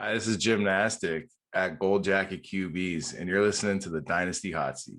Hi, this is Jim Nastic at Gold Jacket QBs, and you're listening to the Dynasty Hotseat.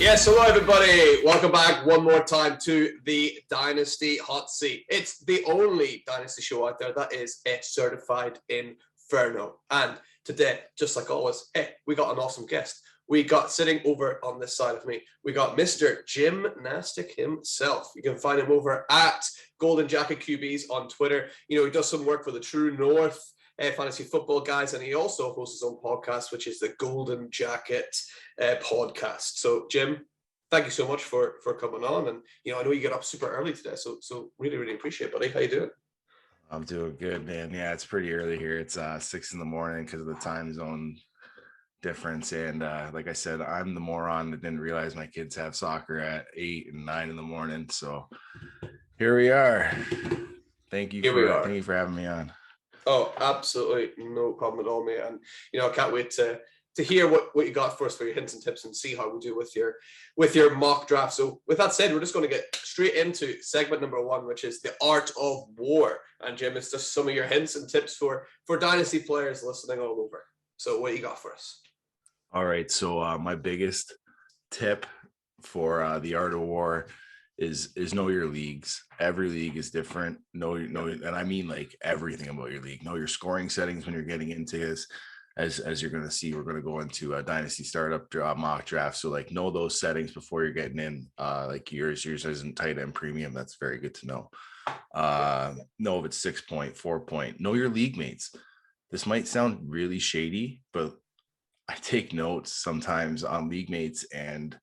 Yes, hello everybody. Welcome back one more time to the Dynasty Hot Seat. It's the only Dynasty show out there that is a certified inferno. And today, just like always, we got an awesome guest. We got sitting over on this side of me, we got Mr. Jim Nastic himself. You can find him over at Golden Jacket QBs on Twitter. You know, he does some work for the True North fantasy football guys, and he also hosts his own podcast, which is the Golden Jacket podcast. So Jim, thank you so much for coming on. And I know you get up super early today, so really appreciate it, buddy. How you doing? I'm doing good, man. Yeah, it's pretty early here. It's 6 in the morning because of the time zone difference. And like I said, I'm the moron that didn't realize my kids have soccer at 8 and 9 in the morning. So here we are. Thank you for having me on. Oh, absolutely no problem at all, mate. And I can't wait to hear what you got for us for your hints and tips and see how we do with your mock draft. So with that said, we're just going to get straight into segment number one, which is the art of war. And Jim, it's just some of your hints and tips for Dynasty players listening all over. So what you got for us? All right. So my biggest tip for the art of war is know your leagues. Every league is different. Know, and I mean like everything about your league. Know your scoring settings when you're getting into this. As you're going to see, we're going to go into a dynasty startup mock draft. So like know those settings before you're getting in. Like yours isn't tight end premium. That's very good to know. Know if it's 6 point, 4 point. Know your league mates. This might sound really shady, but I take notes sometimes on league mates and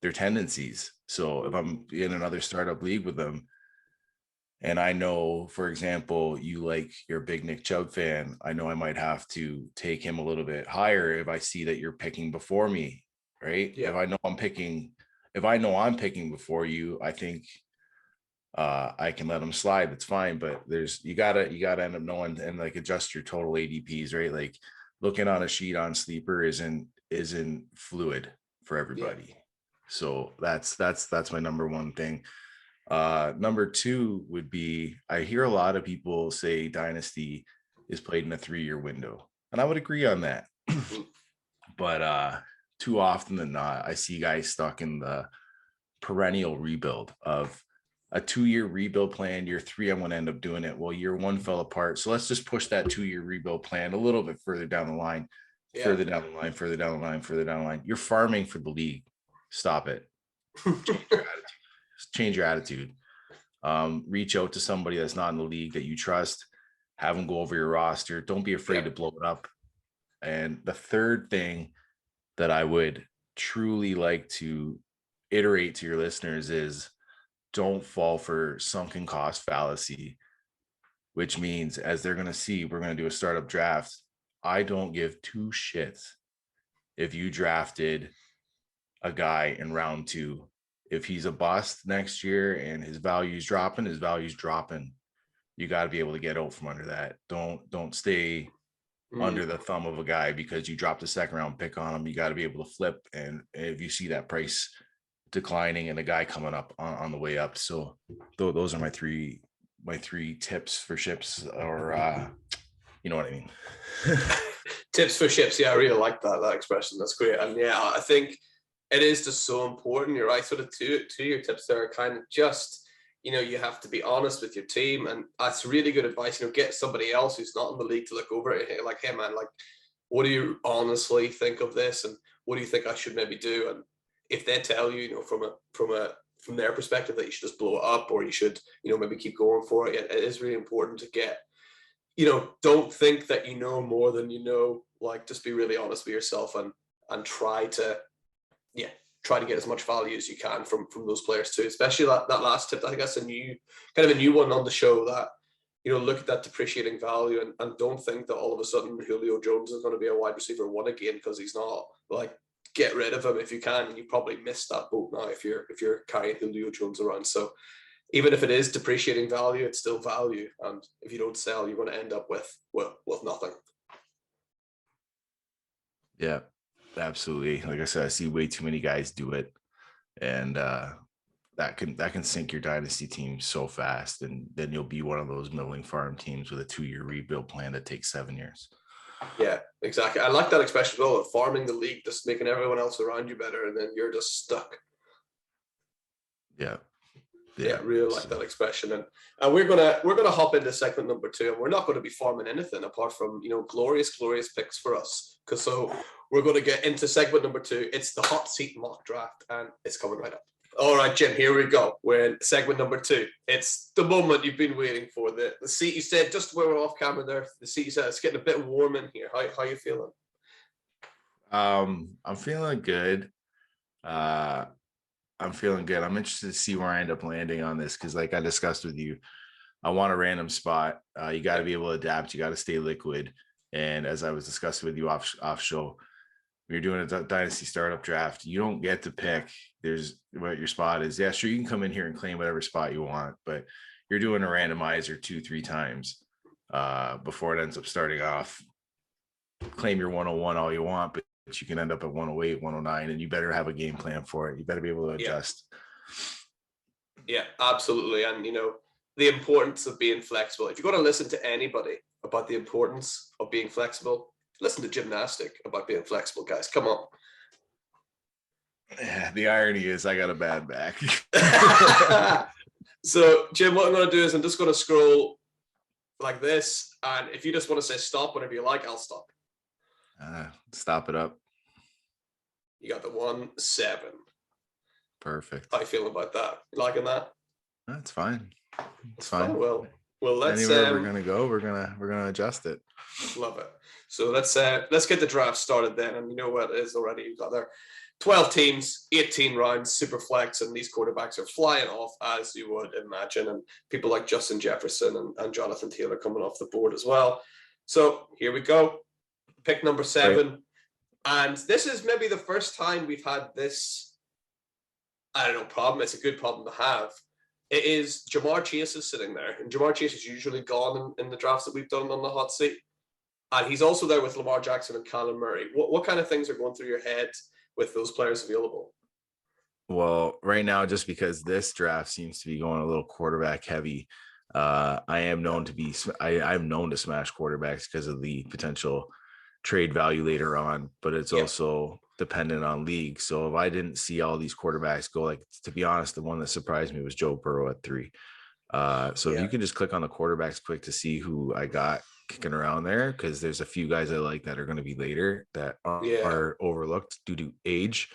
their tendencies. So if I'm in another startup league with them, and I know, for example, you like you're a big Nick Chubb fan, I know I might have to take him a little bit higher if I see that you're picking before me, right? Yeah. If I know I'm picking before you, I think I can let him slide. That's fine. But you gotta end up knowing and like adjust your total ADPs, right? Like looking on a sheet on Sleeper isn't fluid for everybody. Yeah. So that's my number one thing. Number two would be, I hear a lot of people say Dynasty is played in a 3-year window, and I would agree on that. But too often than not, I see guys stuck in the perennial rebuild of a 2-year rebuild plan. Year 3, I'm going to end up doing it. Well, year 1 fell apart. So let's just push that 2-year rebuild plan a little bit further down the line, further down the line. You're farming for the league. Stop it. Change your attitude. Reach out to somebody that's not in the league that you trust. Have them go over your roster. Don't be afraid to blow it up. And the third thing that I would truly like to iterate to your listeners is don't fall for sunken cost fallacy, which means, as they're going to see, we're going to do a startup draft. I don't give two shits if you drafted a guy in round 2. If he's a bust next year and his value's dropping, you got to be able to get out from under that. Don't stay under the thumb of a guy because you dropped a 2nd round pick on him. You got to be able to flip. And if you see that price declining and a guy coming up on the way up. So those are my three tips for ships, or you know what I mean? Tips for ships. Yeah, I really like that expression. That's great. And yeah, I think it is just so important. You're right. Sort of two of your tips there are kind of just, you have to be honest with your team. And that's really good advice. Get somebody else who's not in the league to look over it. Like, hey man, like, what do you honestly think of this? And what do you think I should maybe do? And if they tell you, from their perspective that you should just blow it up, or you should, maybe keep going for it. It is really important to get, don't think that you know more than you know. Like, just be really honest with yourself and try to get as much value as you can from those players too, especially that last tip. I think that's a new one on the show, that look at that depreciating value and don't think that all of a sudden Julio Jones is going to be a wide receiver 1 again, because he's not. Like, get rid of him if you can, and you probably missed that boat now if you're carrying Julio Jones around. So even if it is depreciating value, it's still value, and if you don't sell, you're going to end up with nothing. Yeah, absolutely. Like I said, I see way too many guys do it, and that can sink your dynasty team so fast, and then you'll be one of those middling farm teams with a 2-year rebuild plan that takes 7 years. Yeah, exactly. I like that expression as well, farming the league, just making everyone else around you better, and then you're just stuck. Yeah, really like that expression. And we're gonna hop into segment number 2, and we're not going to be farming anything apart from glorious picks for us, because so we're going to get into segment number 2. It's the hot seat mock draft, and it's coming right up. All right, Jim, here we go. We're in segment number 2. It's the moment you've been waiting for. The seat, you said, just where we're off camera there, the seat, you said it's getting a bit warm in here. How you feeling? I'm feeling good. I'm feeling good. I'm interested to see where I end up landing on this, because like I discussed with you, I want a random spot. You got to be able to adapt. You got to stay liquid. And as I was discussing with you off show, when you're doing a dynasty startup draft, you don't get to pick there's what your spot is. Yeah, sure, you can come in here and claim whatever spot you want, but you're doing a randomizer 2-3 times before it ends up starting off. Claim your 101 all you want, but you can end up at 108, 109, and you better have a game plan for it. You better be able to adjust. Yeah, absolutely. And the importance of being flexible. If you're going to listen to anybody about the importance of being flexible, listen to Jim Nastic about being flexible, guys. Come on. Yeah, the irony is I got a bad back. So, Jim, what I'm going to do is I'm just going to scroll like this, and if you just want to say stop whenever you like, I'll stop. Stop it up. You got the 1-7. Perfect. How you feeling about that? You liking that? That's fine. It's fine. Well, let's anywhere we're gonna go, we're gonna adjust it. Love it. So let's get the draft started then. And you know what it is already. You've got there 12 teams, 18 rounds, super flex, and these quarterbacks are flying off, as you would imagine. And people like Justin Jefferson and Jonathan Taylor coming off the board as well. So here we go. Pick number 7. Right. And this is maybe the first time we've had this, I don't know, problem. It's a good problem to have. It is Jamar Chase is sitting there. And Jamar Chase is usually gone in the drafts that we've done on the hot seat. And he's also there with Lamar Jackson and Kyler Murray. What kind of things are going through your head with those players available? Well, right now, just because this draft seems to be going a little quarterback heavy, I'm known to smash quarterbacks because of the potential trade value later on, but it's also dependent on league. So if I didn't see all these quarterbacks go, like, to be honest, the one that surprised me was Joe Burrow at 3. If you can just click on the quarterbacks quick to see who I got kicking around there, because there's a few guys I like that are going to be later that are overlooked due to age,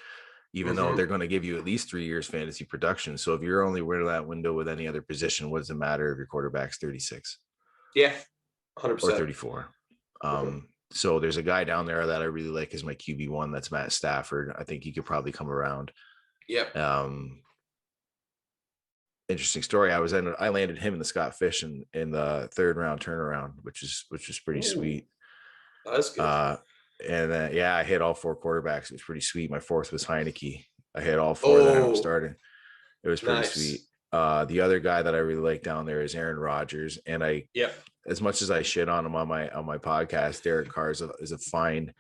even though they're going to give you at least 3 years fantasy production. So if you're only in that window with any other position, what does it matter if your quarterback's 36? Yeah, 100%. Or 34. So there's a guy down there that I really like as my QB1. That's Matt Stafford. I think he could probably come around. Yeah. Interesting story. I landed him in the Scott Fish in the 3rd round turnaround, which is pretty sweet. That's good. And then I hit all 4 quarterbacks. It was pretty sweet. My 4th was Heineke. I hit all 4 that I'm starting. It was pretty sweet. The other guy that I really like down there is Aaron Rodgers, and as much as I shit on him on my podcast, Derek Carr is a fine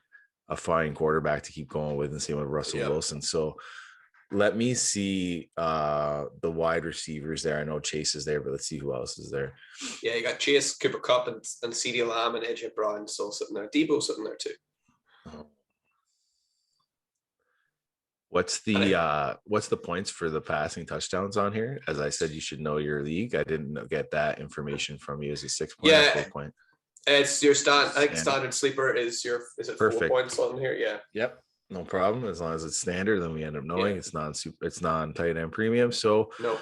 quarterback to keep going with, and same with Russell Wilson. So let me see the wide receivers there. I know Chase is there, but let's see who else is there. Yeah, you got Chase, Cooper Kupp, and CeeDee Lamb and AJ Brown still sitting there. Debo sitting there too. What's the points for the passing touchdowns on here? As I said, you should know your league. I didn't get that information from you. Is it 6 point or 4 point? It's your stand. I think standard sleeper is it perfect. 4 points on here? Yeah. Yep. No problem. As long as it's standard, then we end up knowing it's non-tight end premium. So no,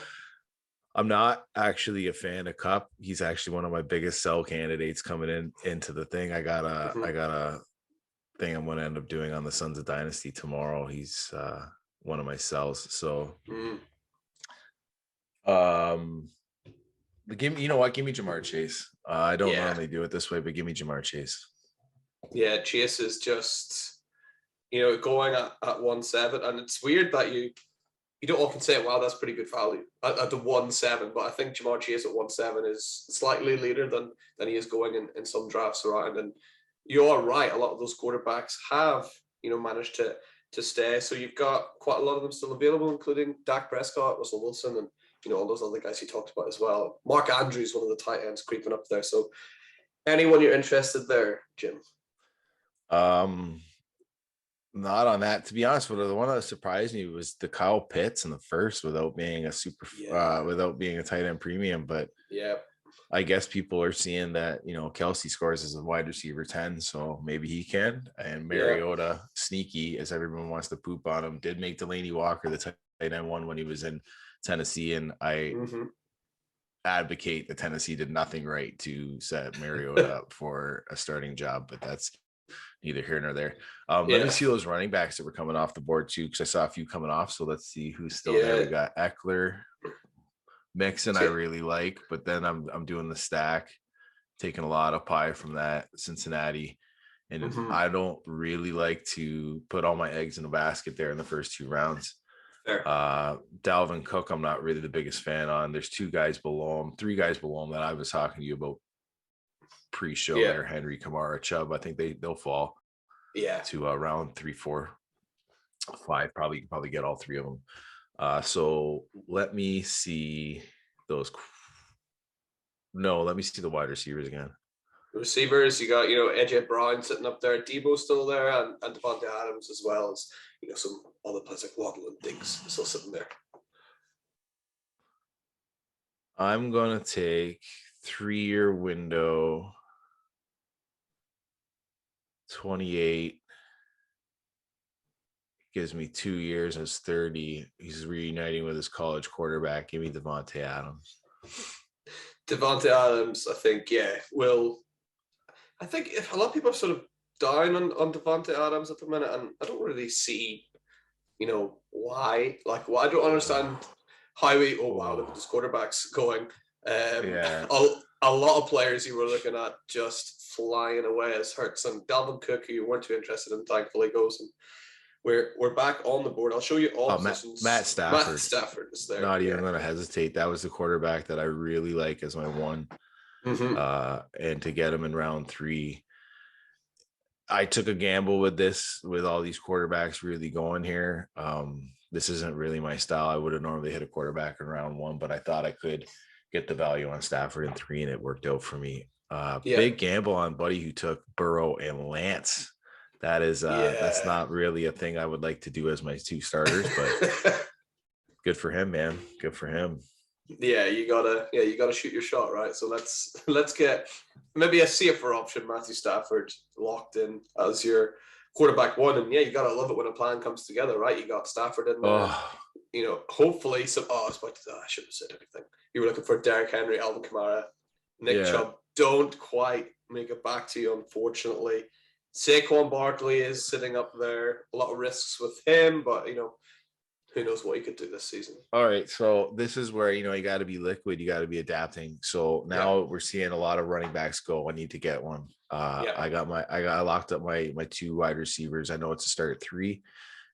I'm not actually a fan of Kupp. He's actually one of my biggest sell candidates coming into the thing. I got a thing I'm going to end up doing on the Sons of Dynasty tomorrow. He's one of my sells. So Give me, you know what? Give me Jamar Chase. I don't Yeah. normally do it this way, but give me Jamar Chase. Yeah, Chase is just, going at 1.7, and it's weird that you don't often say, wow, that's pretty good value at the 1.7, but I think Jamar Chase at 1.7 is slightly later than he is going in some drafts around. And you are right, a lot of those quarterbacks have, managed to stay. So you've got quite a lot of them still available, including Dak Prescott, Russell Wilson, and all those other guys you talked about as well. Mark Andrews, one of the tight ends, creeping up there. So anyone you're interested there, Jim? Not on that. To be honest with you, the one that surprised me was the Kyle Pitts in the first without being a without being a tight end premium. But yeah, I guess people are seeing that, Kelsey scores as a wide receiver 10, so maybe he can. And Mariota, sneaky as everyone wants to poop on him, did make Delaney Walker the tight end one when he was in Tennessee. And I advocate that Tennessee did nothing right to set Mariota up for a starting job, but that's neither here nor there. Let me see those running backs that were coming off the board too, because I saw a few coming off. So let's see who's still there. We got Eckler, Mixon, I really like, but then I'm doing the stack, taking a lot of pie from that Cincinnati, and I don't really like to put all my eggs in a basket there in the first 2 rounds. Dalvin Cook, I'm not really the biggest fan on. There's 3 guys below him that I was talking to you about pre-show there, Henry, Kamara, Chubb. I think they'll fall to round 3, 4, 5. Probably get all 3 of them. So let me see those. No, let me see the wide receivers again. The receivers, you got, AJ Brown sitting up there, Debo still there, and Devontae Adams, as well as, some other players like Waddle and Diggs still sitting there. I'm going to take 3-year window, 28. Gives me 2 years as 30. He's reuniting with his college quarterback. Give me Devontae Adams. Devontae Adams, I think, I think if a lot of people are sort of down on Devontae Adams at the minute, and I don't really see, why. Like, I don't understand how look at this quarterback's going. A lot of players you were looking at just flying away as Hurts, and Dalvin Cook, who you weren't too interested in, thankfully goes. And we're back on the board. I'll show you all positions. Matt Stafford. Matt Stafford is there. Not even going to hesitate. That was the quarterback that I really like as my one. And to get him in round 3, I took a gamble with all these quarterbacks really going here. This isn't really my style. I would have normally hit a quarterback in round 1, but I thought I could get the value on Stafford in 3, and it worked out for me. Big gamble on Buddy, who took Burrow and Lance. That is that's not really a thing I would like to do as my 2 starters, but good for him, man. Good for him. Yeah, you gotta shoot your shot, right? So let's get maybe a safer option, Matthew Stafford, locked in as your quarterback 1. And you gotta love it when a plan comes together, right? You got Stafford in there. Hopefully some. I shouldn't have said anything. You were looking for Derrick Henry, Alvin Kamara, Nick Chubb. Don't quite make it back to you, unfortunately. Saquon Barkley is sitting up there. A lot of risks with him, but who knows what he could do this season. All right, so this is where you got to be liquid. You got to be adapting. So now we're seeing a lot of running backs go. I need to get one. I locked up my 2 wide receivers. I know it's a start at 3,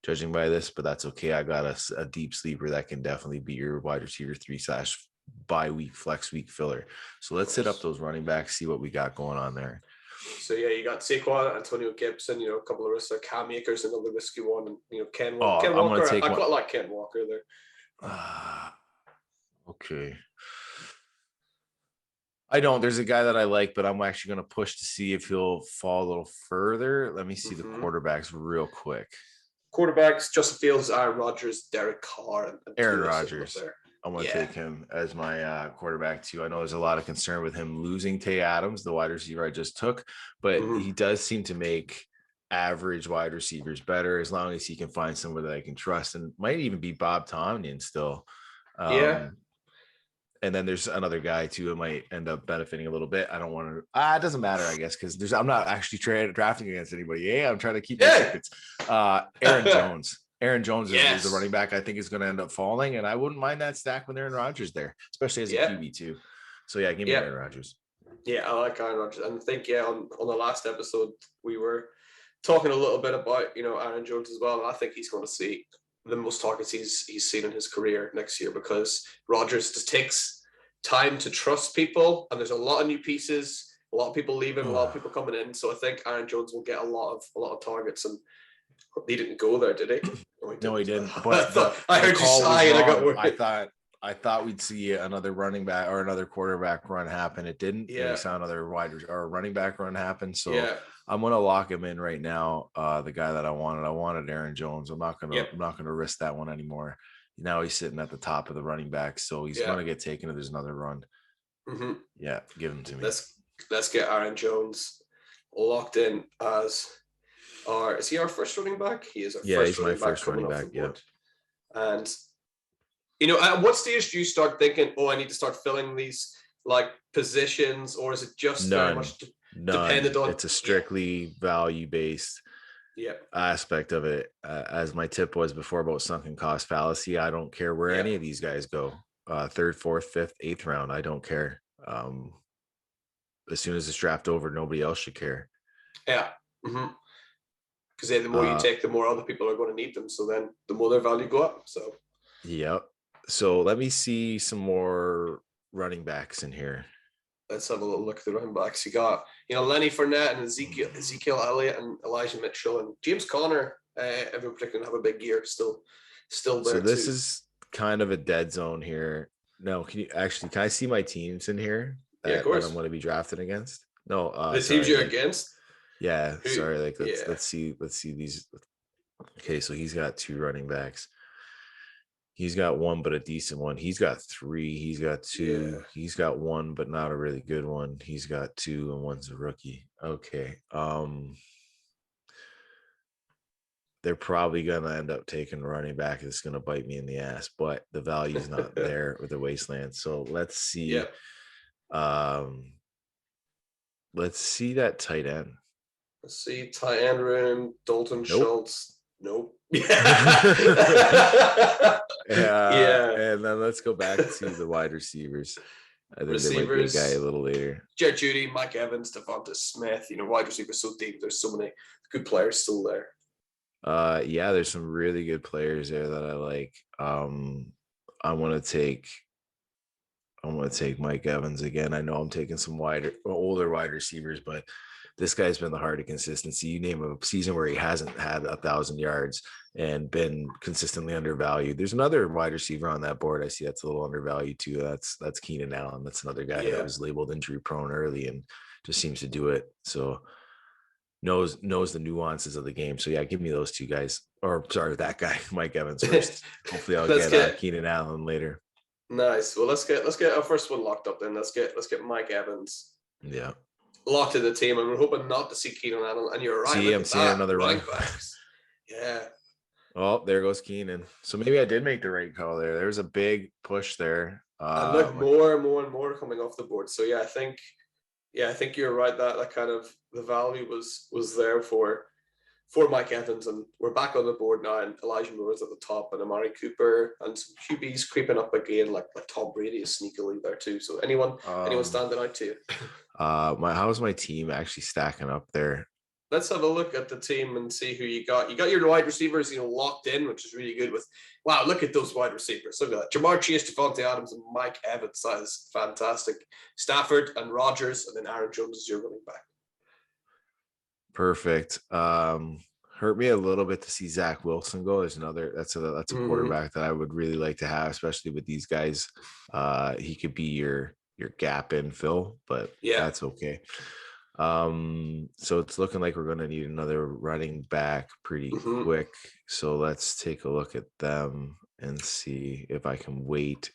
judging by this, but that's okay. I got a deep sleeper that can definitely be your wide receiver 3/bye week flex week filler. So let's hit up those running backs, see what we got going on there. So you got Saquon, Antonio Gibson, a couple of risks. Cam Akers, another risky one, and Ken Walker. I quite like Ken Walker there. Okay. I don't. There's a guy that I like, but I'm actually going to push to see if he'll fall a little further. Let me see the quarterbacks real quick. Quarterbacks: Justin Fields, Aaron Rodgers, Derek Carr, and Aaron Rodgers. I'm going to take him as my quarterback too. I know there's a lot of concern with him losing Tay Adams, the wide receiver I just took, but he does seem to make average wide receivers better as long as he can find someone that I can trust, and might even be Bob Tomlin still. And then there's another guy too who might end up benefiting a little bit. I don't want to. It doesn't matter, I guess, because I'm not actually drafting against anybody. I'm trying to keep my secrets. Aaron Jones. Aaron Jones is the running back I think is going to end up falling, and I wouldn't mind that stack with Aaron Rodgers there, especially as a QB too. So yeah, give me Aaron Rodgers. Yeah, I like Aaron Rodgers. And I think, on the last episode, we were talking a little bit about, Aaron Jones as well. And I think he's going to see the most targets he's seen in his career next year, because Rodgers just takes time to trust people. And there's a lot of new pieces, a lot of people leaving, a lot of people coming in. So I think Aaron Jones will get a lot of targets. And he didn't go there, did he? No, he didn't. But I heard you sigh and I got worried. I thought we'd see another running back or another quarterback run happen. It didn't. Yeah. We saw another running back run happen. So I'm gonna lock him in right now. The guy that I wanted Aaron Jones. I'm not gonna risk that one anymore. Now he's sitting at the top of the running back, so he's gonna get taken if there's another run. Mm-hmm. Yeah, give him to me. Let's get Aaron Jones locked in as is he our first running back? He is our first running back. Yeah, he's my first running back. Yeah. And at what stage do you start thinking, I need to start filling these positions, or is it just very much dependent on? It's a strictly value-based aspect of it. As my tip was before about sunken cost fallacy, I don't care where any of these guys go. 3rd, 4th, 5th, 8th round, I don't care. As soon as it's draft over, nobody else should care. Yeah. Mm-hmm. Because the more you take, the more other people are going to need them. So then the more their value go up. So. Yep. So let me see some more running backs in here. Let's have a little look at the running backs. You got, Lenny Fournette and Ezekiel Elliott and Elijah Mitchell and James Conner. Everyone predicting to have a big year. Still there. So this is kind of a dead zone here. No, can I see my teams in here? Of course. That I'm going to be drafted against. No, the teams you're against. Yeah, sorry. Let's see these. Okay, so he's got 2 running backs. He's got 1, but a decent one. He's got 3. He's got 2. Yeah. He's got 1, but not a really good one. He's got 2, and 1's a rookie. Okay. They're probably gonna end up taking a running back that's gonna bite me in the ass, but the value's not there with the wasteland. So let's see. Yeah. Let's see that tight end. Let's see tight end room. Dalton Schultz. Nope. And then let's go back to the wide receivers. I think there might be a guy a little later. Jerry Jeudy, Mike Evans, Devonta Smith. Wide receivers so deep. There's so many good players still there. There's some really good players there that I like. I want to take Mike Evans again. I know I'm taking some older wide receivers, but this guy's been the heart of consistency. You name a season where he hasn't had 1,000 yards and been consistently undervalued. There's another wide receiver on that board I see that's a little undervalued too. That's Keenan Allen. That's another guy that was labeled injury prone early and just seems to do it. So knows the nuances of the game. So yeah, give me those 2 guys. Or sorry, that guy, Mike Evans first. Hopefully I'll get Keenan Allen later. Nice. Well, let's get our first one locked up then. Let's get Mike Evans. Yeah. Locked in the team, and we're hoping not to see Keenan Allen. And you're right. I'm seeing another running backs. Yeah. Oh, there goes Keenan. So maybe I did make the right call there. There's a big push there. And look, more and more coming off the board. So I think you're right that kind of the value was there for Mike Evans, and we're back on the board now. And Elijah Moore's at the top, and Amari Cooper, and some QBs creeping up again, like Tom Brady is sneakily there too. So anyone standing out to you? How's my team actually stacking up there? Let's have a look at the team and see who you got. You got your wide receivers, locked in, which is really good. Look at those wide receivers. Look at that. Jamar Chase, Devontae Adams, and Mike Evans. That is fantastic. Stafford and Rodgers, and then Aaron Jones is your running back. Perfect. Hurt me a little bit to see Zach Wilson go. That's a quarterback that I would really like to have, especially with these guys. He could be your gap in fill, but that's okay. So it's looking like we're going to need another running back pretty quick. So let's take a look at them and see if I can wait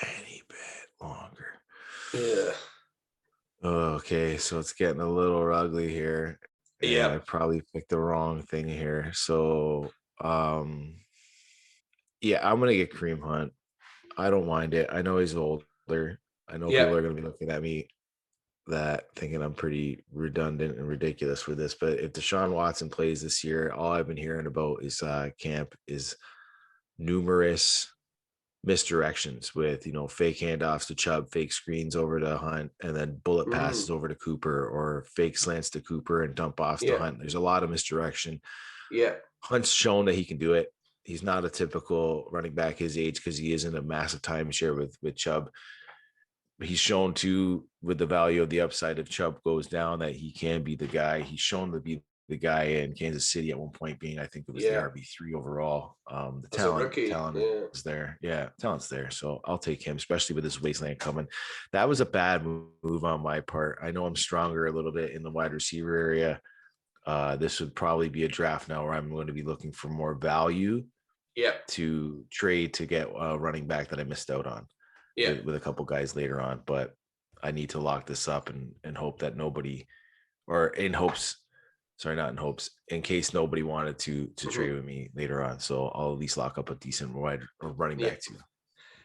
any bit longer. Yeah. Okay. So it's getting a little ugly here. Yeah. I probably picked the wrong thing here. So, I'm going to get Kareem Hunt. I don't mind it. I know he's older. I know people are going to be looking at me thinking I'm pretty redundant and ridiculous for this, but if Deshaun Watson plays this year, all I've been hearing about is camp is numerous misdirections with, fake handoffs to Chubb, fake screens over to Hunt, and then bullet passes over to Cooper, or fake slants to Cooper and dump offs to Hunt. There's a lot of misdirection. Yeah. Hunt's shown that he can do it. He's not a typical running back his age because he isn't a massive timeshare with Chubb. He's shown too, with the value of the upside, if Chubb goes down, that he can be the guy. He's shown to be the guy in Kansas City at one point, being, I think it was the RB3 overall. The talent is there. Yeah, talent's there. So I'll take him, especially with this wasteland coming. That was a bad move on my part. I know I'm stronger a little bit in the wide receiver area. This would probably be a draft now where I'm going to be looking for more value to trade to get a running back that I missed out on with a couple guys later on. But I need to lock this up and hope that nobody, or in hopes, sorry, not in hopes, in case nobody wanted to trade with me later on. So I'll at least lock up a decent wide or running back too.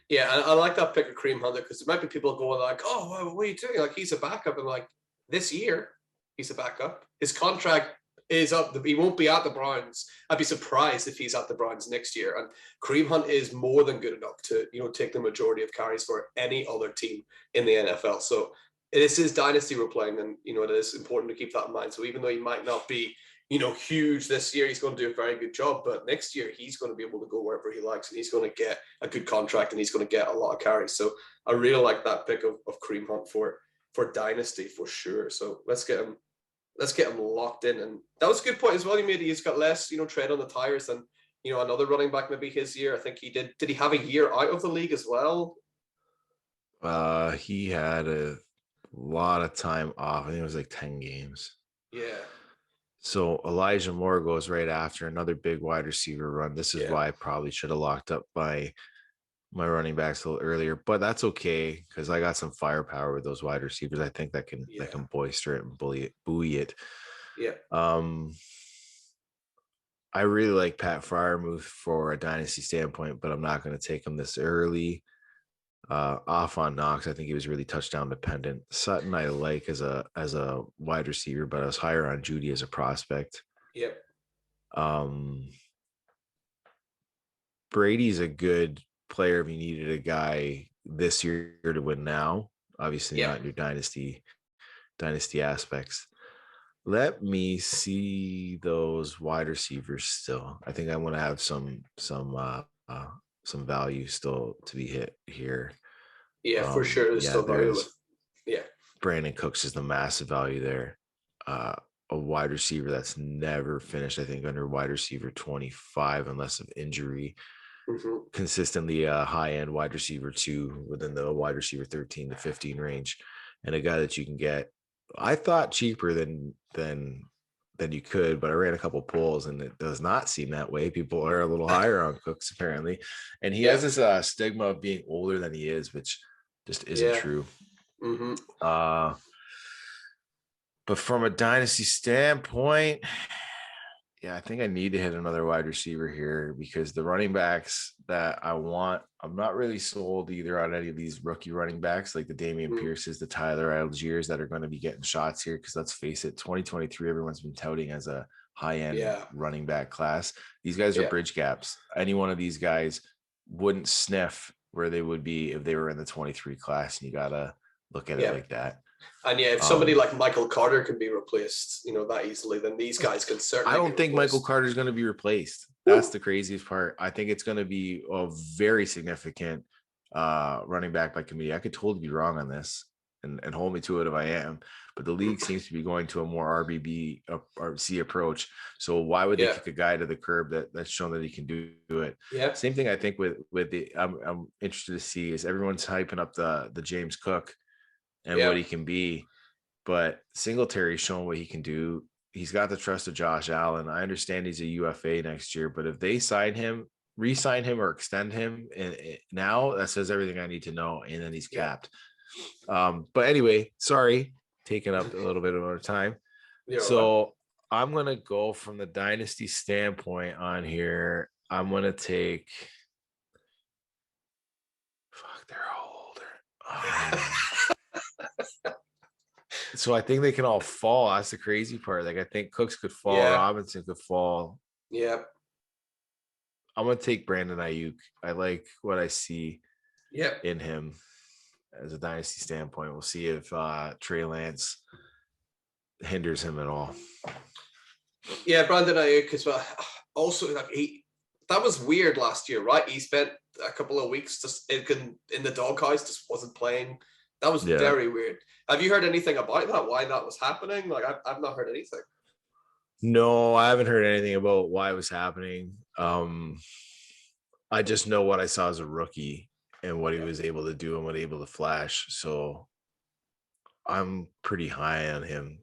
Yeah, and I like that pick of Kareem Hunt, because there might be people going like, oh, what are you doing? Like, he's a backup. And like, this year, he's a backup. His contract is up. He won't be at the Browns. I'd be surprised if he's at the Browns next year. And Kareem Hunt is more than good enough to, take the majority of carries for any other team in the NFL. So this is dynasty we're playing, and, it is important to keep that in mind. So even though he might not be, huge this year, he's going to do a very good job. But next year, he's going to be able to go wherever he likes, and he's going to get a good contract, and he's going to get a lot of carries. So I really like that pick of Kareem Hunt for dynasty for sure. So let's get him locked in. And that was a good point as well. You made he's got less, tread on the tires than, another running back maybe his year. I think he did. Did he have a year out of the league as well? He had a lot of time off. I think it was like 10 games. Yeah. So Elijah Moore goes right after, another big wide receiver run. This is why I probably should have locked up my running backs a little earlier, but that's okay because I got some firepower with those wide receivers. I think that can boister it and buoy it. Yeah. I really like Pat Freiermuth for a dynasty standpoint, but I'm not going to take him this early. Off on Knox, I think he was really touchdown dependent. Sutton I like as a wide receiver, but I was higher on Judy as a prospect. Yep. Brady's a good player if you needed a guy this year to win now. Obviously not in your dynasty aspects. Let me see those wide receivers still. I think I want to have some value still to be hit here. Yeah, for sure. There's still value. Yeah. Brandon Cooks is the massive value there. A wide receiver that's never finished, I think, under wide receiver 25 unless of injury. Consistently a high-end wide receiver 2 within the wide receiver 13 to 15 range, and a guy that you can get, I thought, cheaper than you could, but I ran a couple polls and it does not seem that way. People are a little higher on Cooks apparently, and he has this stigma of being older than he is, which just isn't true. But from a dynasty standpoint, I think I need to hit another wide receiver here because the running backs that I want, I'm not really sold either on any of these rookie running backs like the Damian Pierces, the Tyler Algiers that are going to be getting shots here. Because let's face it, 2023, everyone's been touting as a high-end running back class. These guys are bridge gaps. Any one of these guys wouldn't sniff where they would be if they were in the 23 class. And you got to look at it like that. And if somebody like Michael Carter can be replaced, that easily, then these guys can certainly. I don't think Michael Carter is going to be replaced. That's the craziest part. I think it's going to be a very significant running back by committee. I could totally be wrong on this and hold me to it if I am, but the league seems to be going to a more RBC approach. So why would they kick a guy to the curb that's shown that he can do it? Yeah. Same thing I think with the I'm interested to see is everyone's hyping up the James Cook and what he can be, but Singletary's shown what he can do. He's got the trust of Josh Allen. I understand he's a UFA next year, but if they re-sign him or extend him and now, that says everything I need to know. And then he's capped. But anyway, sorry, taking up a little bit of our time. So I'm going to go from the dynasty standpoint on here. I'm going to take, they're all older. So I think they can all fall. That's the crazy part. Like I think Cooks could fall, Robinson could fall. Yeah. I'm gonna take Brandon Ayuk. I like what I see Yeah. in him as a dynasty standpoint. We'll see if Trey Lance hinders him at all. Yeah, Brandon Ayuk as well. Also, like that was weird last year, right? He spent a couple of weeks just in the doghouse, just wasn't playing. That was very weird. Have you heard anything about that? Why that was happening? Like I've not heard anything. No, I haven't heard anything about why it was happening. I just know what I saw as a rookie and what he was able to do and what he was able to flash. So I'm pretty high on him.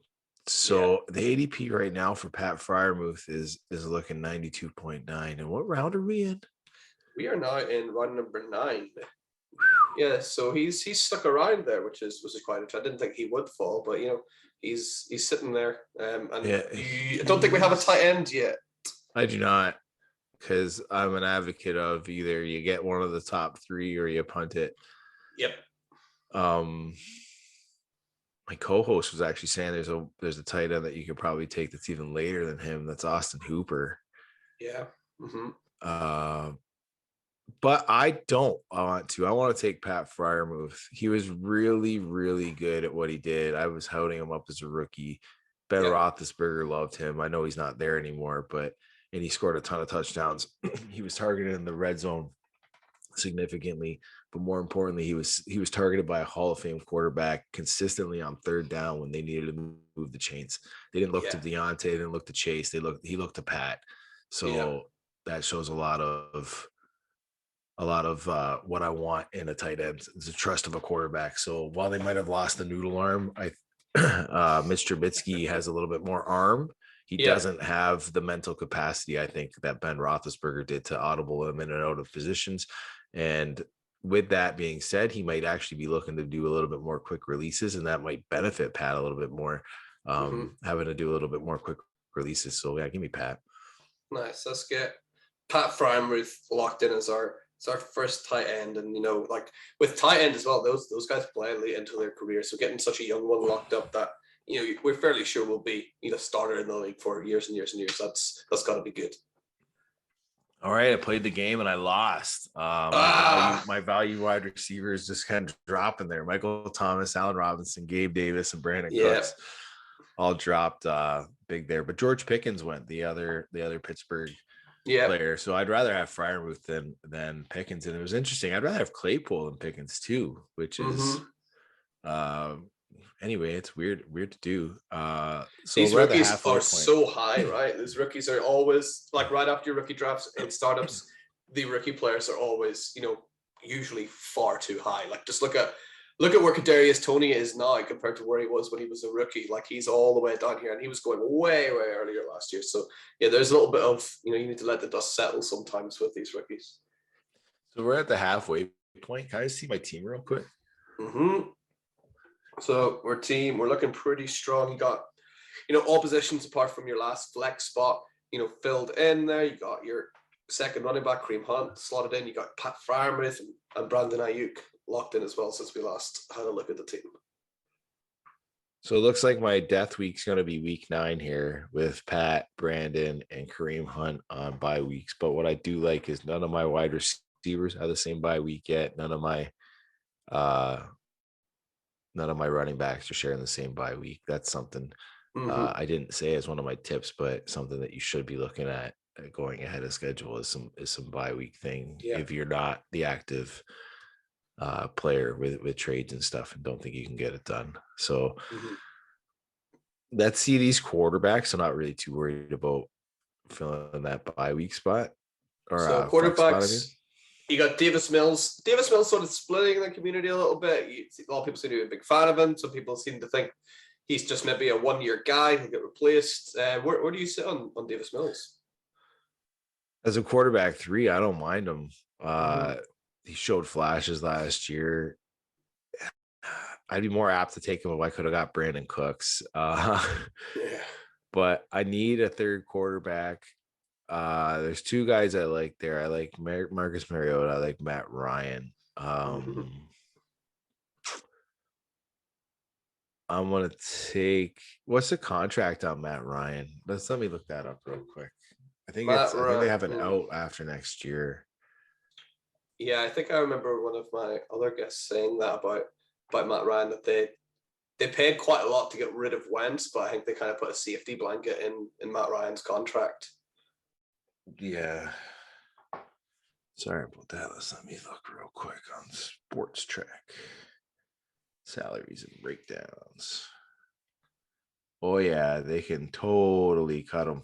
So the ADP right now for Pat Freiermuth is looking 92.9. And what round are we in? We are now in round number 9. Yeah, so he's stuck around there, which is quite interesting. I didn't think he would fall, but he's sitting there. I don't think we have a tight end yet. I do not, because I'm an advocate of either you get one of the top 3 or you punt it. Yep. My co-host was actually saying there's a tight end that you could probably take that's even later than him. That's Austin Hooper. Yeah. Mm-hmm. But I don't want to. I want to take Pat Freiermuth. He was really, really good at what he did. I was holding him up as a rookie. Ben Roethlisberger loved him. I know he's not there anymore, and he scored a ton of touchdowns. He was targeted in the red zone significantly, but more importantly, he was targeted by a Hall of Fame quarterback consistently on third down when they needed to move the chains. They didn't look to Deontay, they didn't look to Chase. He looked to Pat. So that shows a lot of what I want in a tight end is the trust of a quarterback. So while they might have lost the noodle arm, Mitch Trubisky has a little bit more arm. He doesn't have the mental capacity, I think, that Ben Roethlisberger did to audible him in and out of positions. And with that being said, he might actually be looking to do a little bit more quick releases, and that might benefit Pat a little bit more, having to do a little bit more quick releases. So yeah, give me Pat. Nice. Let's get Pat Freiermuth locked in as our first tight end, and like with tight end as well, those guys play late into their career, so getting such a young one locked up that we're fairly sure will be starter in the league for years and years and years. That's got to be good. All right, I played the game and I lost. My value wide receivers just kind of dropping there. Michael Thomas, Allen Robinson, Gabe Davis, and Brandon Cooks all dropped big there. But George Pickens went, the other Pittsburgh player. So I'd rather have Freiermuth than Pickens. And it was interesting. I'd rather have Claypool than Pickens too, which is anyway, it's weird to do. So these rookies are so high, right? These rookies are always like right after your rookie drafts in startups, the rookie players are always, usually far too high. Like just look at where Kadarius Toney is now compared to where he was when he was a rookie. Like he's all the way down here, and he was going way, way earlier last year. So yeah, there's a little bit of you need to let the dust settle sometimes with these rookies. So we're at the halfway point. Can I see my team real quick? Mm-hmm. So we're looking pretty strong. You got, all positions apart from your last flex spot, filled in there. You got your second running back, Kareem Hunt, slotted in. You got Pat Freiermuth and Brandon Ayuk locked in as well since we last had a look at the team. So it looks like my death week's going to be week 9 here with Pat, Brandon, and Kareem Hunt on bye weeks. But what I do like is none of my wide receivers have the same bye week yet. None of my running backs are sharing the same bye week. That's something I didn't say as one of my tips, but something that you should be looking at going ahead of schedule is some bye week thing. If you're not the active player with trades and stuff and don't think you can get it done. So let's see these quarterbacks. I'm not really too worried about filling that bye week spot. So quarterbacks, you got Davis Mills. Davis Mills sort of splitting the community a little bit. A lot of people seem to be a big fan of him. Some people seem to think he's just maybe a one-year guy who'll get replaced. Where do you sit on Davis Mills? As a quarterback 3, I don't mind him. He showed flashes last year. I'd be more apt to take him if I could have got Brandon Cooks. But I need a third quarterback. There's 2 guys I like there. I like Marcus Mariota. I like Matt Ryan. I'm gonna take. What's the contract on Matt Ryan? Let me look that up real quick. I think Matt they have an Ryan. out after next year. Yeah, I think I remember one of my other guests saying that about Matt Ryan, that they paid quite a lot to get rid of Wentz, but I think they kind of put a safety blanket in Matt Ryan's contract. Yeah. Sorry about that. Let me look real quick on Sports Track. Salaries and breakdowns. Oh yeah, they can totally cut them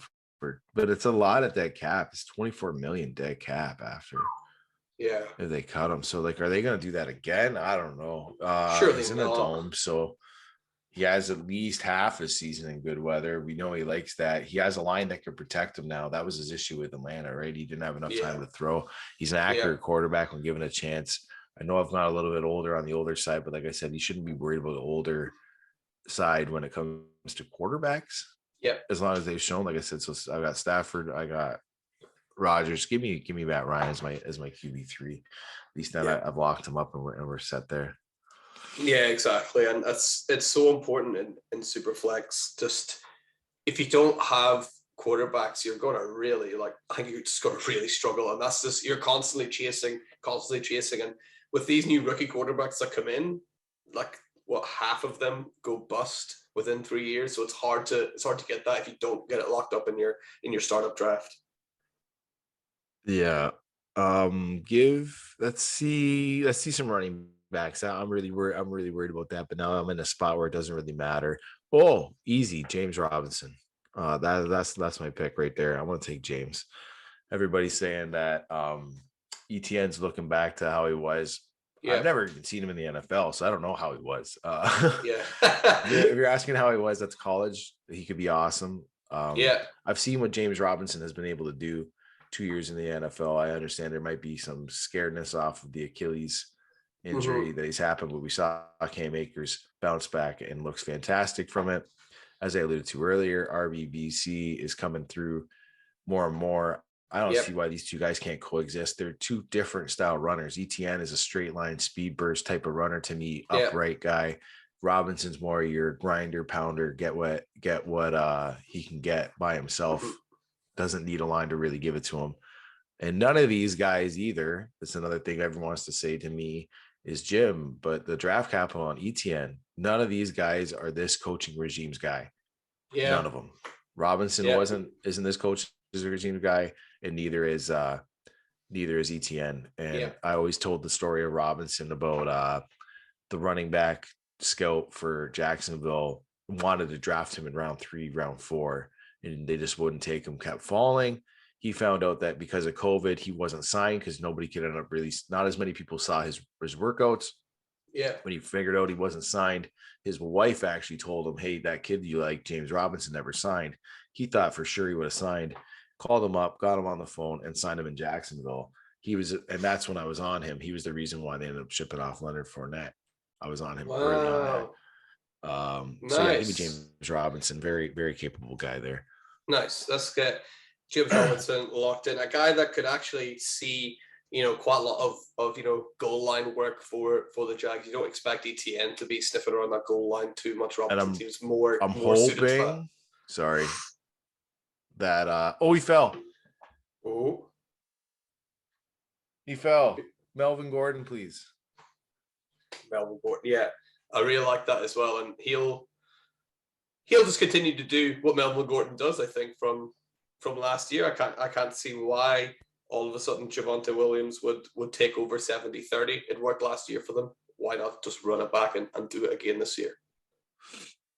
but it's a lot at dead cap. It's 24 million dead cap after. Yeah. If they cut him. So like, are they going to do that again? I don't know. Surely He's in not. a dome, so he has at least half a season in good weather. We know he likes that. He has a line that could protect him now. That was his issue with Atlanta, right? He didn't have enough time to throw. He's an accurate quarterback when given a chance. I know I've got a little bit older on the older side, but like I said, he shouldn't be worried about the older side when it comes to quarterbacks. Yep. As long as they've shown, like I said, so I got Stafford, I got Rodgers. Give me Matt Ryan as my QB3. At least then I've locked him up and we're set there. Yeah, exactly. And it's so important in Superflex. Just if you don't have quarterbacks, you're going to really I think you're just going to really struggle. And that's just, you're constantly chasing. And with these new rookie quarterbacks that come in, half of them go bust within 3 years. So it's hard to get that if you don't get it locked up in your startup draft. Yeah. Let's see some running backs. I'm really worried about that, but now I'm in a spot where it doesn't really matter. Oh, easy. James Robinson. That's my pick right there. I want to take James. Everybody's saying that ETN's looking back to how he was. Yeah. I've never even seen him in the NFL, so I don't know how he was. If you're asking how he was at college, he could be awesome. I've seen what James Robinson has been able to do 2 years in the NFL. I understand there might be some scaredness off of the Achilles injury that he's happened, but we saw Cam Akers bounce back and looks fantastic from it. As I alluded to earlier, RBBC is coming through more and more. I don't see why these two guys can't coexist. They're two different style runners. ETN is a straight line speed burst type of runner to me, upright guy. Robinson's more your grinder, pounder, get what he can get by himself. Doesn't need a line to really give it to him. And none of these guys either. That's another thing everyone wants to say to me is Jim, but the draft capital on ETN, none of these guys are this coaching regime's guy. Yeah. None of them. Robinson isn't this coach's regime guy, and neither is ETN. And I always told the story of Robinson about the running back scout for Jacksonville wanted to draft him in round 3, round 4, and they just wouldn't take him, kept falling. He found out that because of COVID, he wasn't signed because nobody could end up really, not as many people saw his workouts. Yeah. When he figured out he wasn't signed, his wife actually told him, hey, that kid you like, James Robinson, never signed. He thought for sure he would have signed, called him up, got him on the phone, and signed him in Jacksonville. And that's when I was on him. He was the reason why they ended up shipping off Leonard Fournette. I was on him early on that. Nice. So yeah, give me James Robinson, very, very capable guy there. Nice. Let's get James Robinson locked in. A guy that could actually see, quite a lot of goal line work for the Jags. You don't expect ETN to be sniffing around that goal line too much. Robinson seems more. I'm hoping. Sorry. That he fell. Oh. He fell. Melvin Gordon, please. Melvin Gordon, yeah, I really like that as well, and he'll just continue to do what Melvin Gordon does. I think from last year, I can't see why all of a sudden Javonte Williams would take over 70-30. It worked last year for them. Why not just run it back and do it again this year?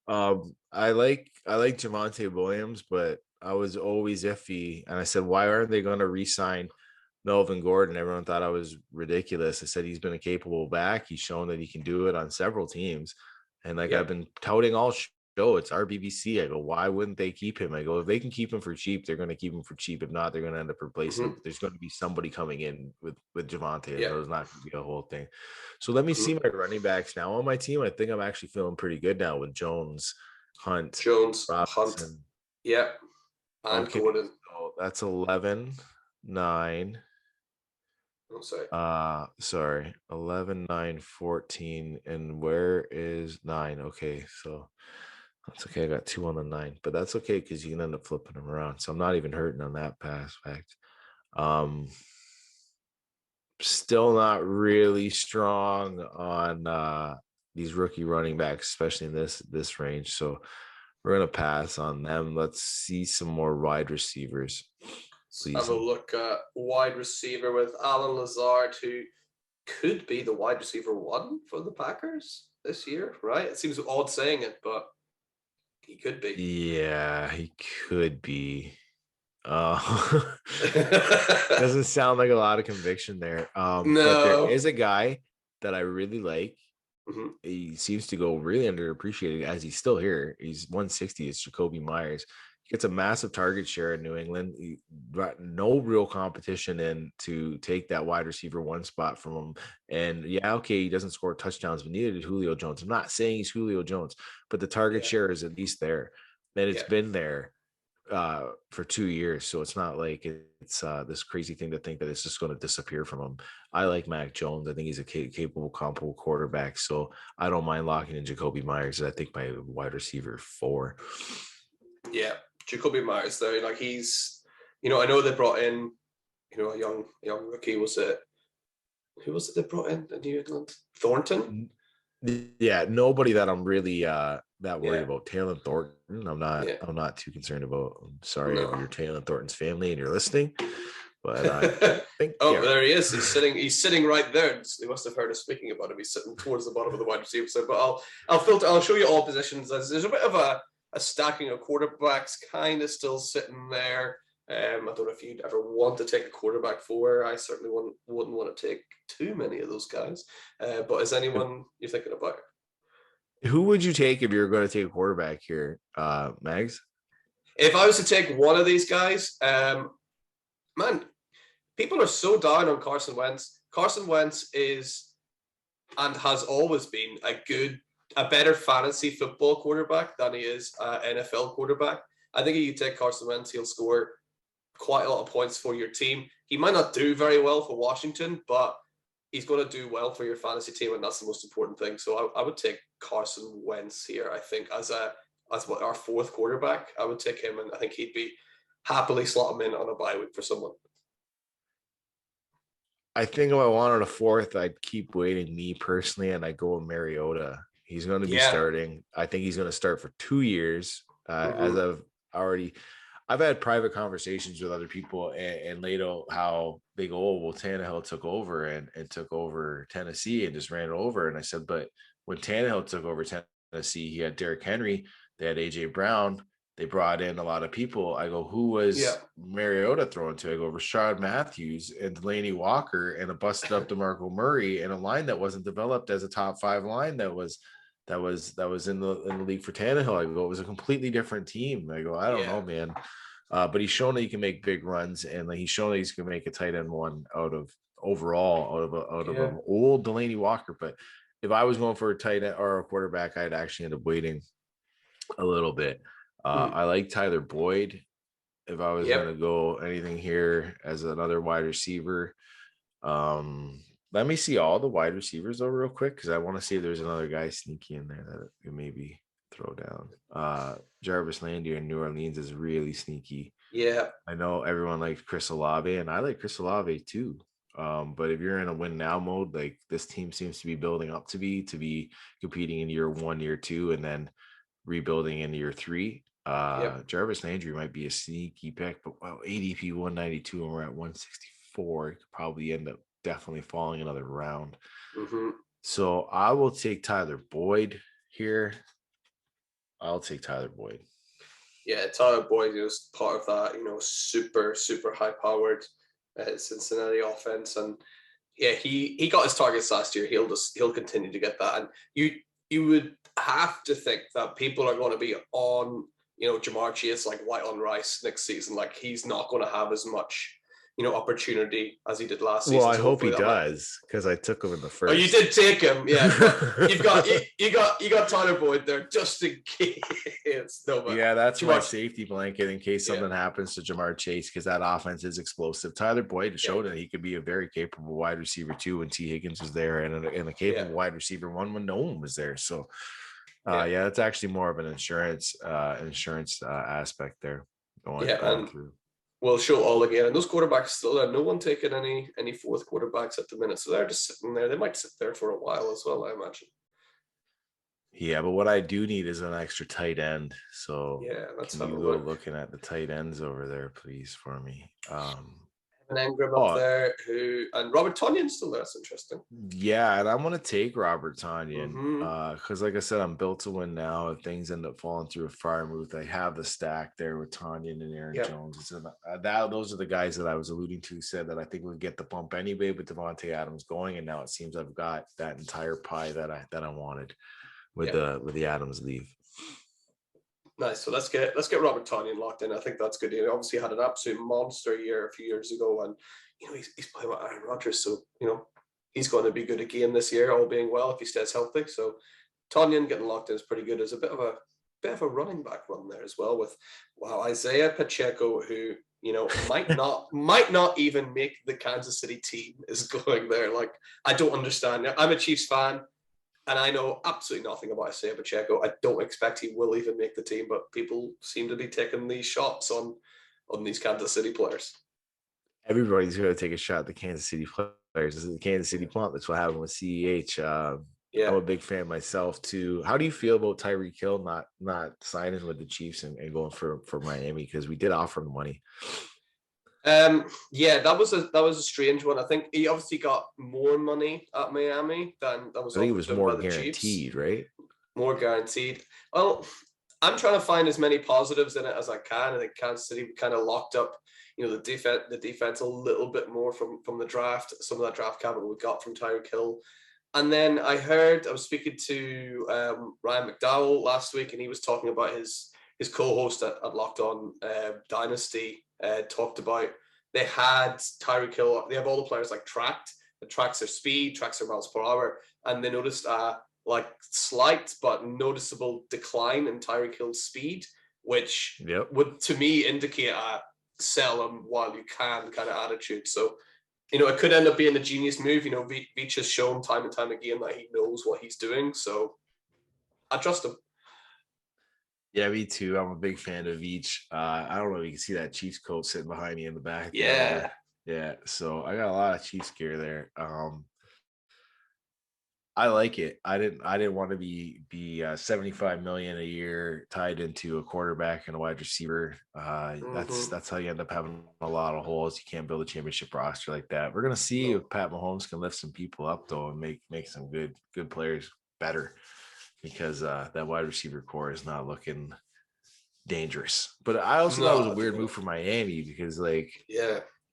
I like Javonte Williams, but I was always iffy, and I said, why aren't they going to re-sign Melvin Gordon? Everyone thought I was ridiculous. I said he's been a capable back. He's shown that he can do it on several teams. And I've been touting all show, it's RBBC. I go, why wouldn't they keep him? I go, if they can keep him for cheap, they're going to keep him for cheap. If not, they're going to end up replacing him. There's going to be somebody coming in with Javonte. Yeah. So it's not going to be a whole thing. So let me see my running backs now on my team. I think I'm actually feeling pretty good now with Jones, Hunt, Hunt. Yeah. And Gordon. So that's 11, 9. Oh, sorry. 11, 9, 14. And where is 9? Okay. So That's okay. I got 2 on the 9, but that's okay because you can end up flipping them around. So I'm not even hurting on that pass fact. Um, Still not really strong on these rookie running backs, especially in this range. So we're gonna pass on them. Let's see some more wide receivers, Let's please. have a look at wide receiver with Alan Lazard, who could be the wide receiver 1 for the Packers this year, right? It seems odd saying it, but he could be. Yeah, he could be. Doesn't sound like a lot of conviction there. But there No. is a guy that I really like. Mm-hmm. He seems to go really underappreciated as he's still here. He's 160. It's Jacoby Myers. He gets a massive target share in New England. He got no real competition in to take that wide receiver 1 spot from him. And yeah, okay, he doesn't score touchdowns, but neither did Julio Jones. I'm not saying he's Julio Jones, but the target share is at least there. And it's been there for 2 years, so it's not like it's this crazy thing to think that it's just going to disappear from him. I like Mac Jones. I think he's a capable, comparable quarterback, so I don't mind locking in Jacoby Myers. I think my wide receiver 4. Yeah, Jacoby Myers there. Like he's, I know they brought in, a young rookie. Was it? Who was it they brought in New England? Thornton. Yeah, nobody that I'm really that worried about. Taylor Thornton, I'm not too concerned about. I'm sorry if you're Taylor Thornton's family and you're listening, but I think there he is. He's sitting right there. He must have heard us speaking about him. He's sitting towards the bottom of the wide receiver. So, but I'll show you all positions. There's a bit of a stacking of quarterbacks kind of still sitting there. I don't know if you'd ever want to take a quarterback 4. I certainly wouldn't want to take too many of those guys. But is anyone you're thinking about? Who would you take if you were going to take a quarterback here, Mags? If I was to take one of these guys, man, people are so down on Carson Wentz. Carson Wentz is and has always been a better fantasy football quarterback than he is an NFL quarterback. I think if you take Carson Wentz, he'll score quite a lot of points for your team. He might not do very well for Washington, but he's going to do well for your fantasy team, and that's the most important thing. So I would take Carson Wentz here. I think as what our 4th quarterback, I would take him, and I think he'd be happily slot him in on a bye week for someone. I think if I wanted a 4th, I'd keep waiting, me personally, and I go with Mariota. He's going to be starting. I think he's going to start for 2 years. As I've had private conversations with other people and laid out how they go, oh, well, Tannehill took over and took over Tennessee and just ran it over. And I said, but when Tannehill took over Tennessee, he had Derrick Henry, they had AJ Brown, they brought in a lot of people. I go, who was Mariota throwing to? I go, Rashad Matthews and Delaney Walker and a busted up DeMarco Murray and a line that wasn't developed as a top 5 line that was in the league for Tannehill. I go, it was a completely different team. I go, I don't know, man. But he's shown that he can make big runs, and he's shown that he's going to make a tight end 1 out of an old Delaney Walker. But if I was going for a tight end or a quarterback, I'd actually end up waiting a little bit. I like Tyler Boyd. If I was going to go anything here as another wide receiver, let me see all the wide receivers though real quick, because I want to see if there's another guy sneaky in there that you maybe throw down. Jarvis Landry in New Orleans is really sneaky. Yeah. I know everyone likes Chris Olave, and I like Chris Olave too. But if you're in a win now mode, like this team seems to be building up to be competing in year 1, year 2, and then rebuilding in year 3. Jarvis Landry might be a sneaky pick, but ADP 192 and we're at 164. It could probably end up definitely falling another round. So I will take Tyler Boyd here. I'll take Tyler Boyd. Yeah, Tyler Boyd is part of that, super, super high powered Cincinnati offense. And yeah, he got his targets last year. He'll continue to get that. And you would have to think that people are going to be on, Jamar Chase like white on rice next season. Like he's not going to have as much opportunity as he did last season. Well, I hope he does, because I took him in the first. Oh, you did take him, yeah. But you got Tyler Boyd there just in case. Yeah, that's my safety blanket in case something happens to Jamar Chase, because that offense is explosive. Tyler Boyd showed that he could be a very capable wide receiver 2 when T. Higgins was there, and a capable wide receiver 1 when no one was there. So Yeah, it's actually more of an insurance aspect there going through. We'll show all again. And those quarterbacks still there. No one taking any fourth quarterbacks at the minute. So they're just sitting there. They might sit there for a while as well, I imagine. Yeah, but what I do need is an extra tight end. So let's can you go looking at the tight ends over there, please, for me? And Engram up there, and Robert Tonyan's still there. That's interesting. Yeah, and I'm gonna take Robert Tonyan because, like I said, I'm built to win now. If things end up falling through a fire move, I have the stack there with Tonyan and Aaron Jones. So those are the guys that I was alluding to. Said that I think we'll get the bump anyway, with Devontae Adams going, and now it seems I've got that entire pie that I wanted with the Adams leave. Nice. So let's get Robert Tonyan locked in. I think that's good. He obviously had an absolute monster year a few years ago, and he's playing with Aaron Rodgers, so he's going to be good again this year, all being well, if he stays healthy. So Tonyan getting locked in is pretty good. There's a bit of a running back run there as well with Isaiah Pacheco, who might not even make the Kansas City team, is going there. Like, I don't understand. I'm a Chiefs fan, and I know absolutely nothing about Isaiah Pacheco. I don't expect he will even make the team, but people seem to be taking these shots on these Kansas City players. Everybody's going to take a shot at the Kansas City players. This is the Kansas City pump. That's what happened with CEH. I'm a big fan myself too. How do you feel about Tyreek Hill not signing with the Chiefs and going for Miami? Because we did offer him money. That was a strange one. I think he obviously got more money at Miami than was. I think it was more guaranteed, right? More guaranteed. Well, I'm trying to find as many positives in it as I can. I think Kansas City kind of locked up, the defense a little bit more from the draft. Some of that draft capital we got from Tyreek Hill. And then I was speaking to Ryan McDowell last week, and he was talking about his co-host at Locked On Dynasty. Talked about they had Tyreek Hill. They have all the players tracked. It tracks their speed, tracks their miles per hour, and they noticed slight but noticeable decline in Tyreek Hill's speed, which would to me indicate a sell him while you can kind of attitude. So it could end up being a genius move. Veach has shown time and time again that he knows what he's doing, so I trust him. Yeah, me too. I'm a big fan of each. I don't know if you can see that Chiefs coat sitting behind me in the back. Yeah. Yeah. So I got a lot of Chiefs gear there. I like it. I didn't want to be $75 million a year tied into a quarterback and a wide receiver. That's how you end up having a lot of holes. You can't build a championship roster like that. We're gonna see if Pat Mahomes can lift some people up though and make some good players better, because that wide receiver core is not looking dangerous. But I also thought it was a weird move for Miami because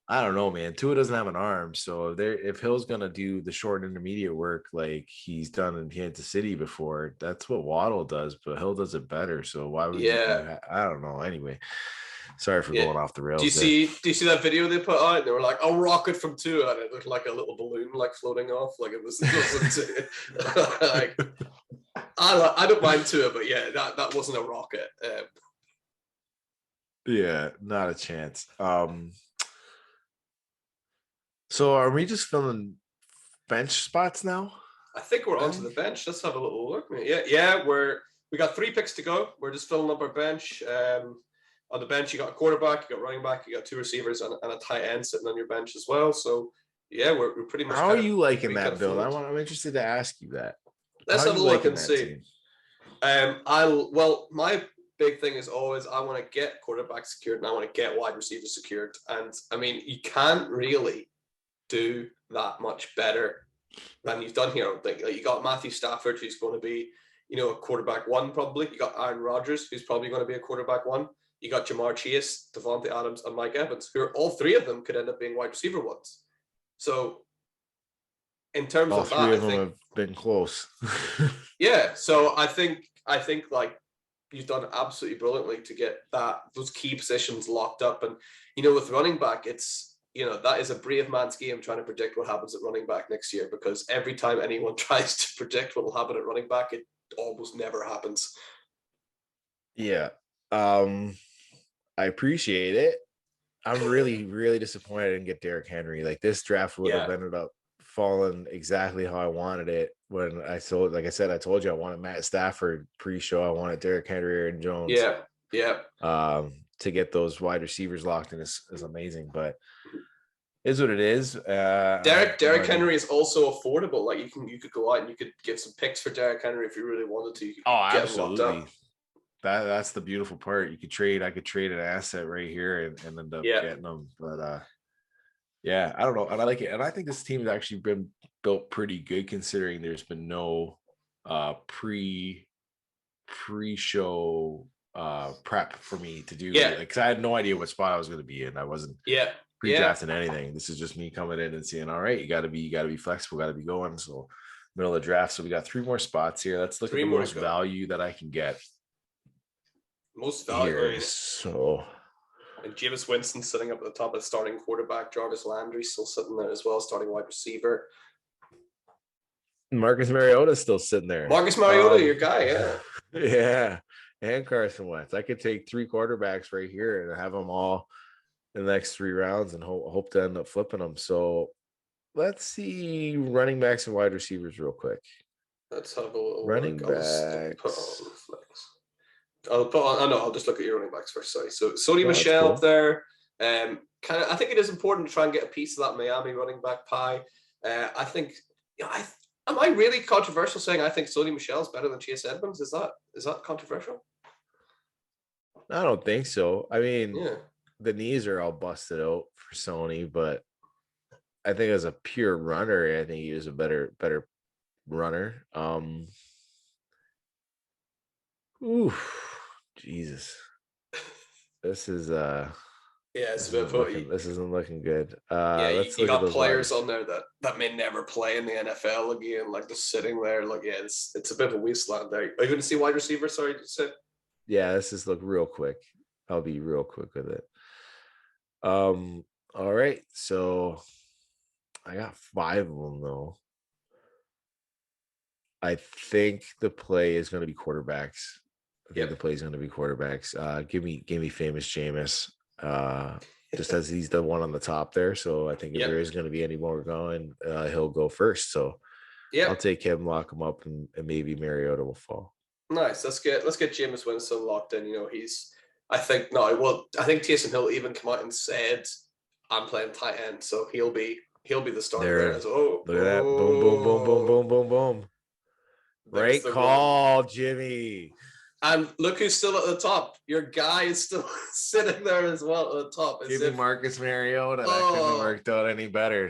I don't know, man. Tua doesn't have an arm, so if Hill's gonna do the short intermediate work like he's done in Kansas City before, that's what Waddle does, but Hill does it better. So why would I don't know. Anyway, sorry for going off the rails. Do you see that video they put out? They were like, "A rocket from Tua," and it looked like a little balloon floating off, like it wasn't I don't mind Tua, but that wasn't a rocket. Yeah, not a chance. So are we just filling bench spots now? I think we're onto the bench. Let's have a little look. Yeah, we got 3 picks to go. We're just filling up our bench. On the bench, you got a quarterback, you got running back, you got 2 receivers, and a tight end sitting on your bench as well. So yeah, we're pretty much. How are you liking that, Bill? I'm interested to ask you that. Let's have a look and see. My big thing is always I want to get quarterback secured and I want to get wide receiver secured. And I mean, you can't really do that much better than you've done here. I don't think. You got Matthew Stafford, who's going to be, a quarterback 1 probably. You got Aaron Rodgers, who's probably going to be a quarterback 1. You got Jamar Chase, Devontae Adams, and Mike Evans, who are all 3 of them could end up being wide receiver 1s. So in terms of that, all 3 of them have been close. Yeah, so I think you've done absolutely brilliantly to get those key positions locked up. And with running back, it's that is a brave man's game trying to predict what happens at running back next year, because every time anyone tries to predict what will happen at running back, it almost never happens. Yeah. I appreciate it. I'm really, really disappointed I didn't get Derrick Henry. This draft would have ended up fallen exactly how I wanted it when I told, like I said, I told you I wanted Matt Stafford pre-show. I wanted Derrick Henry and Jones. Yeah. To get those wide receivers locked in is amazing, but is what it is. Derrick Henry is also affordable. Like you could go out and you could give some picks for Derrick Henry if you really wanted to. You could get him locked up. That's the beautiful part. I could trade an asset right here and end up getting them. But I don't know. And I like it. And I think this team has actually been built pretty good considering there's been no pre-show prep for me to do. Like, because I had no idea what spot I was going to be in. I wasn't pre-drafting anything. This is just me coming in and saying, all right, you got to be flexible, got to be going. So middle of the draft. So we got 3 more spots here. Let's look at the most value that I can get. Most value. So, and Jameis Winston sitting up at the top as starting quarterback. Jarvis Landry still sitting there as well, starting wide receiver. Marcus Mariota still sitting there. Marcus Mariota, your guy, yeah. Yeah. And Carson Wentz. I could take 3 quarterbacks right here and have them all in the next 3 rounds and hope to end up flipping them. So let's see running backs and wide receivers real quick. Let's have a little running backs. I'll just look at your running backs first. Sorry. So Sony Michel cool. Up there. I think it is important to try and get a piece of that Miami running back pie. I think, am I really controversial saying I think Sony Michel is better than Chase Edmonds? Is that controversial? I don't think so. I mean, the knees are all busted out for Sony, but I think as a pure runner, I think he is a better runner. Jesus. This is this isn't looking good. You got players on there that may never play in the NFL again, like just sitting there. Like, it's a bit of a wasteland there. Are you going to see wide receiver? Sorry to say. Yeah, let's just look real quick. I'll be real quick with it. All right, so I got 5 of them though. I think the play is going to be quarterbacks. The play is going to be quarterbacks. Give me famous Jameis. Just as he's the one on the top there. So I think if there is going to be any more going, he'll go first. So I'll take him, lock him up, and maybe Mariota will fall. Nice. Let's get Jameis Winston locked in. I think Taysom Hill even come out and said, I'm playing tight end, so he'll be the starter there as well. Look at that. Boom, boom, boom, boom, boom, boom, boom. Right call, Jimmy. And look who's still at the top. Your guy is still sitting there as well at the top. Give me Marcus Mariota. That couldn't have worked out any better.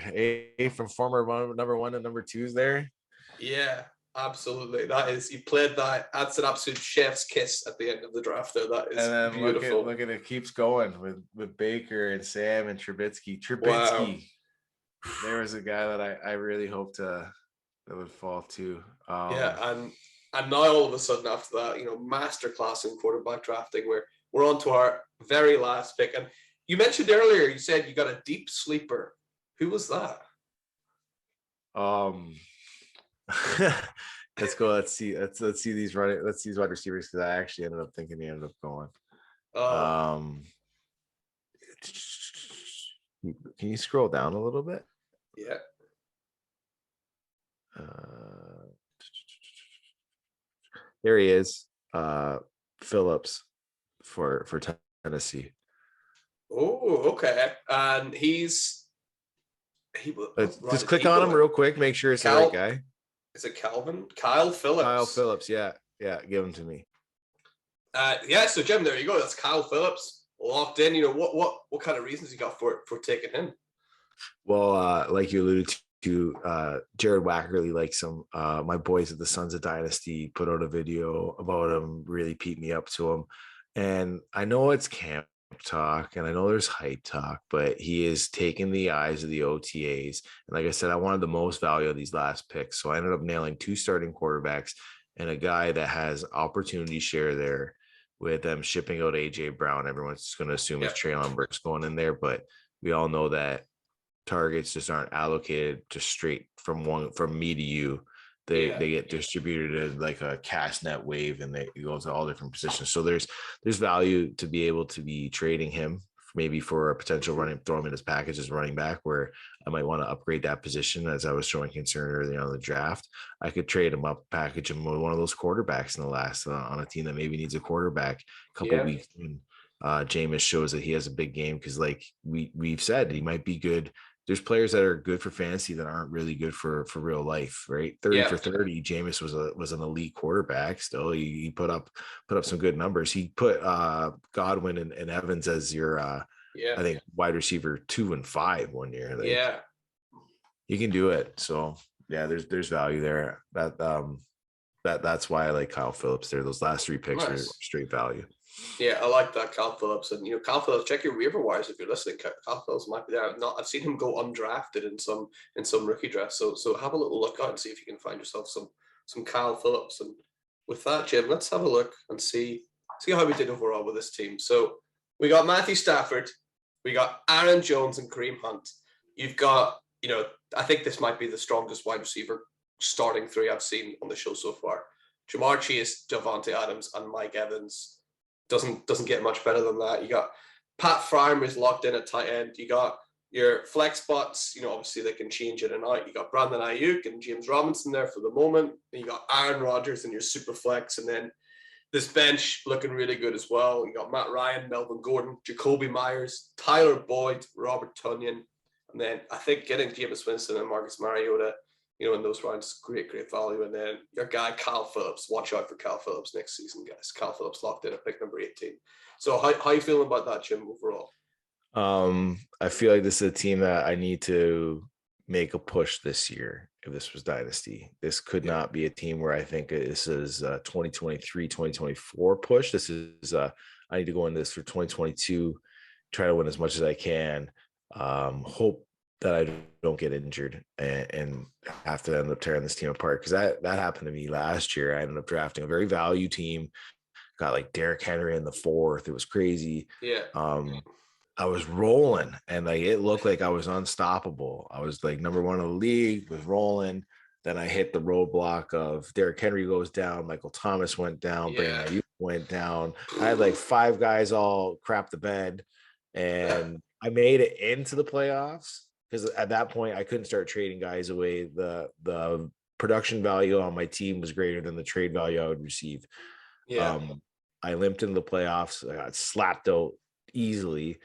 From former number 1 and number 2s there. Yeah, absolutely. You played that. That's an absolute chef's kiss at the end of the draft there. That is and then beautiful. Look at it keeps going with Baker and Sam and Trubisky. Wow. There was a guy that I really hoped that would fall too. And now all of a sudden after that, masterclass in quarterback drafting, we're on to our very last pick. And you mentioned earlier, you said you got a deep sleeper. Who was that? Let's go. Let's see these wide receivers because I actually ended up thinking he ended up going. Can you scroll down a little bit? Yeah. There he is, Phillips for Tennessee. Oh, okay. And just click on him real quick. Make sure it's the right guy. Is it Calvin? Kyle Phillips. Kyle Phillips. Yeah. Give him to me. So Jim, there you go. That's Kyle Phillips locked in. What kind of reasons you got for taking him? Well, like you alluded to, Jared Wackerly likes him. My boys at the Sons of Dynasty put out a video about him, really peeped me up to him. And I know it's camp talk and I know there's hype talk, but he is taking the eyes of the OTAs. And like I said, I wanted the most value of these last picks. So I ended up nailing 2 starting quarterbacks and a guy that has opportunity share there with them shipping out AJ Brown. Everyone's just going to assume it's Treylon Burks going in there, but we all know that targets just aren't allocated just straight from me to you. They get distributed in like a cast net wave and they go to all different positions. So there's value to be able to be trading him maybe for a potential throw him in his package as running back, where I might want to upgrade that position as I was showing concern early on in the draft. I could trade him up, package him with one of those quarterbacks in the last on a team that maybe needs a quarterback a couple weeks. And Jameis shows that he has a big game because, like we've said, he might be good. There's players that are good for fantasy that aren't really good for real life, right? 30 for 30. Jameis was an elite quarterback. Still, he put up some good numbers. He put Godwin and Evans as your I think wide receiver 2 and 5 1 year. Like, he can do it. So yeah, there's value there. That's why I like Kyle Phillips there. Those last 3 picks are straight value. Yeah, I like that, Kyle Phillips. And, Kyle Phillips, check your waiver wires if you're listening. Kyle Phillips might be there. I've seen him go undrafted in some rookie drafts. So have a little look out and see if you can find yourself some Kyle Phillips. And with that, Jim, let's have a look and see how we did overall with this team. So we got Matthew Stafford, we got Aaron Jones and Kareem Hunt. You've got, I think this might be the strongest wide receiver starting 3 I've seen on the show so far. Jamar Chase, Davante Adams, and Mike Evans. Doesn't get much better than that. You got Pat Fryermuth locked in at tight end. You got your flex spots. Obviously they can change in and out. You got Brandon Ayuk and James Robinson there for the moment. And you got Aaron Rodgers in your super flex, and then this bench looking really good as well. You got Matt Ryan, Melvin Gordon, Jacoby Myers, Tyler Boyd, Robert Tonyan, and then I think getting Jameis Winston and Marcus Mariota, in those rounds, great value. And then your guy, Kyle Phillips. Watch out for Kyle Phillips next season, guys. Kyle Phillips locked in at pick number 18. So how you feeling about that, Jim, overall? I feel like this is a team that I need to make a push this year. If this was Dynasty, this could not be a team where I think this is 2023, 2024 push. This is I need to go into this for 2022, try to win as much as I can. Hope that I don't get injured and have to end up tearing this team apart, because that happened to me last year. I ended up drafting a very value team, got like Derrick Henry in the 4th. It was crazy. I was rolling and like it looked like I was unstoppable. I was like number 1 in the league, was rolling. Then I hit the roadblock of Derrick Henry goes down, Michael Thomas went down, Brandon Ayuk went down. I had like 5 guys all crap the bed, and I made it into the playoffs. Because at that point, I couldn't start trading guys away. The production value on my team was greater than the trade value I would receive. I limped into the playoffs. I got slapped out easily.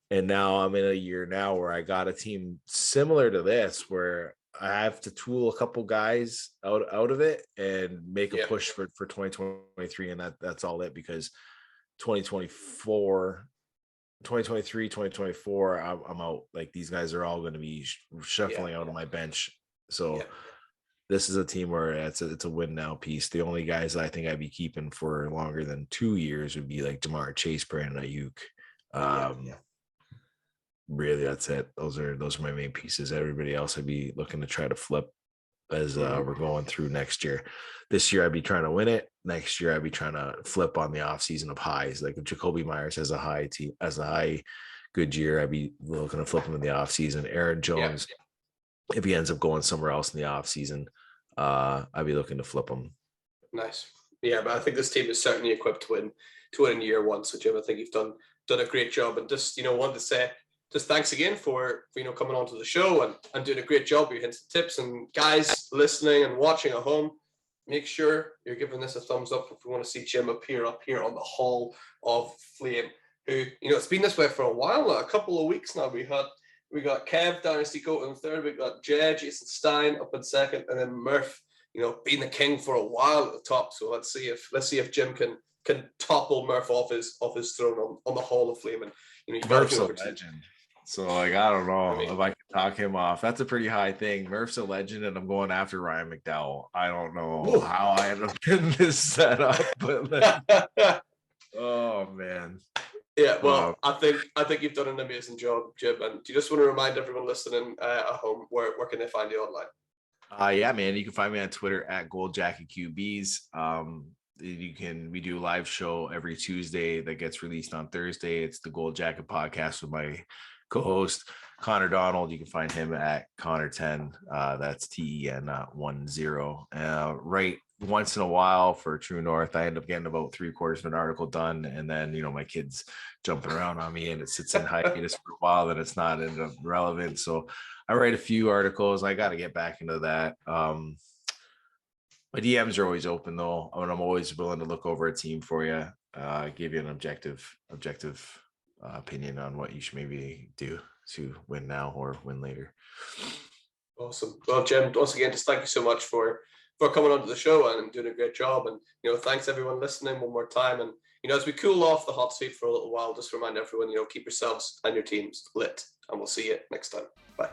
And now I'm in a year now where I got a team similar to this, where I have to tool a couple guys out of it and make a push for 2023. And that's all it, because 2023, 2024, I'm out. Like, these guys are all going to be shuffling out of my bench. So this is a team where it's a win now piece. The only guys I think I'd be keeping for longer than 2 years would be like Jamar Chase, Brandon Ayuk. Really, that's it. Those are my main pieces. Everybody else I'd be looking to try to flip as we're going through next year. This year I'd be trying to win it. Next year I'd be trying to flip on the off season of highs. Like if Jacoby Myers has a high good year, I'd be looking to flip him in the off season. Aaron Jones, if he ends up going somewhere else in the off season, I'd be looking to flip him. Nice. Yeah, but I think this team is certainly equipped to win in year 1. So Jim, I think you've done a great job, and just wanted to say just thanks again for coming onto the show and doing a great job with your hints and tips. And guys listening and watching at home, make sure you're giving this a thumbs up if we want to see Jim appear up here on the Hall of Flame. Who, it's been this way for a while now, a couple of weeks now. We got Kev, Dynasty Goat in 3rd, we got Jay, Jason Stein up in 2nd, and then Murph, being the king for a while at the top. So let's see if Jim can topple Murph off his throne on the Hall of Flame. And Murph's a legend. So, like, I don't know if I can talk him off. That's a pretty high thing. Murph's a legend, and I'm going after Ryan McDowell. I don't know how I ended up getting this set up, but oh man. Yeah, well, I think you've done an amazing job, Jim. And do you just want to remind everyone listening at home where can they find you online? Yeah, man. You can find me on Twitter at GoldJacketQBs. We do a live show every Tuesday that gets released on Thursday. It's the Gold Jacket Podcast with my co-host Connor Donald. You can find him at Connor10. That's TEN 10. Right once in a while for True North, I end up getting about 3/4 of an article done, and then my kids jumping around on me, and it sits in hiatus for a while, then it's not ended up relevant. So I write a few articles. I got to get back into that. My DMs are always open though. I mean, I'm always willing to look over a team for you, give you an objective opinion on what you should maybe do to win now or win later. Awesome. Well, Jim, once again, just thank you so much for coming onto the show and doing a great job. And, thanks everyone listening one more time. And, as we cool off the hot seat for a little while, just remind everyone, keep yourselves and your teams lit. And we'll see you next time. Bye.